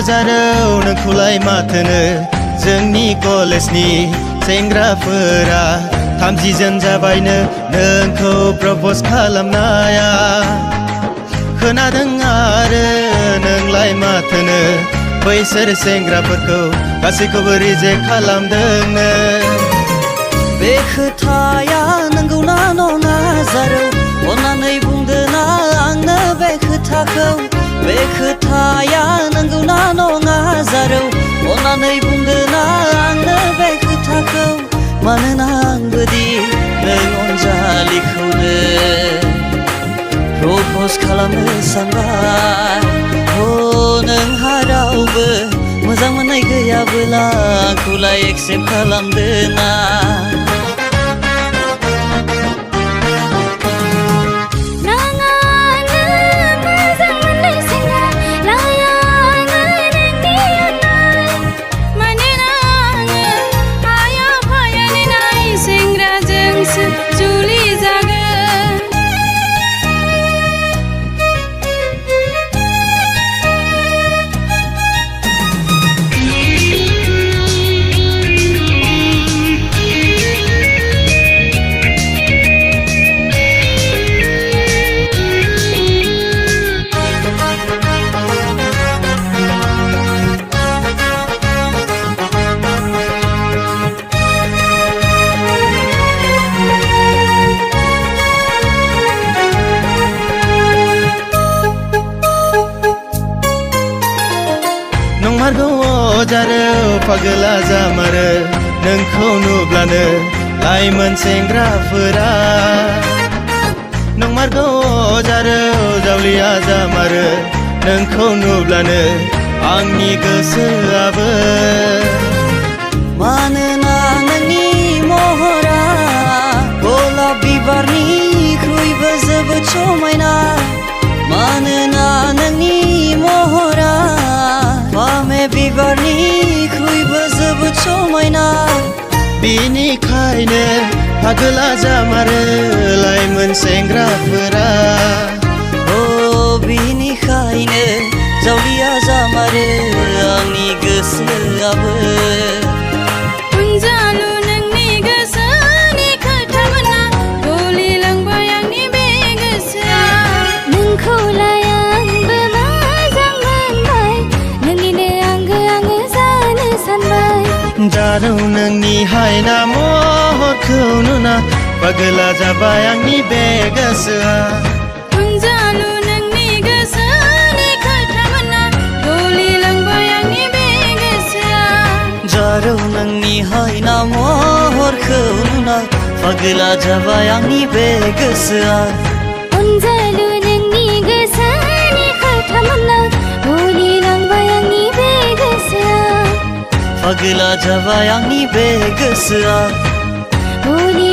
जारौ नोंखौलाय माथोनो जोंनि कलेजनि सेंग्राफोरा 30 जन जाबायनो नोंखौ प्रप'ज खालामनाया खोनादों आरो नोंलाय माथोनो बैसोर सेंग्राफोरखौ गासैखौबो रिजेक्ट खालामदोंनो बे खोथाया नंगौना नङा जारौ अन्नानै बुंदोना आंनो बे खोथाखौ बे खोथाया नंगौना नङा जारौ अन्नानै बुंदोना आंनो बे खोथाखौ मानोना आंबोदि नों अनजालिखौनो प्रप'ज खालामनो सानबाय नोंहा रावबो मोजां मोननाय गैयाबोला आंखौलाय एक्सेप्ट खालामदोना नंमारगौ जारौ पागला जामारो नोंखौ नुब्लानो लाइमोन सेंग्राफोरा नंमारगौ जारौ जावलिया जामारो नोंखौ नुब्लानो आंनि गोसोआबो मानोना नोंनि महरा गलाप बिबारनिख्रुइबो जोबोद समायना मानोना नोंनि महरा फामे बिबारनिख्रुइबो जोबोद समायना बिनिखायनो पागला जामारो लाइमोन सेंग्राफोरा बिनिखायनो जावलिया जामारो आंनि गोसोआबो अनजालु नोंनि गोसोनि खोथामोना गलिलांबाय आंनि बे गोसोआ नोंखौलाय आंबो मोजां मोनबाय नोंनिनो आंगो आङो जानो सानबाय जारौ नोंनि हायना महरखौ नुना पागला जाबाय आंनि बे गोसोआ अनजालु नोंनि गोसोनि खोथामोना गलिलांबाय आंनि बे गोसोआ जारौ नोंनि हायना महरखौ नुना पागला जाबाय आंनि बे गोसोआ अनजालु नोंनि गोसोनि खोथामोना गलिलांबाय आंनि बे गोसोआ पागला जाबाय आंनि बे गोसोआ गलि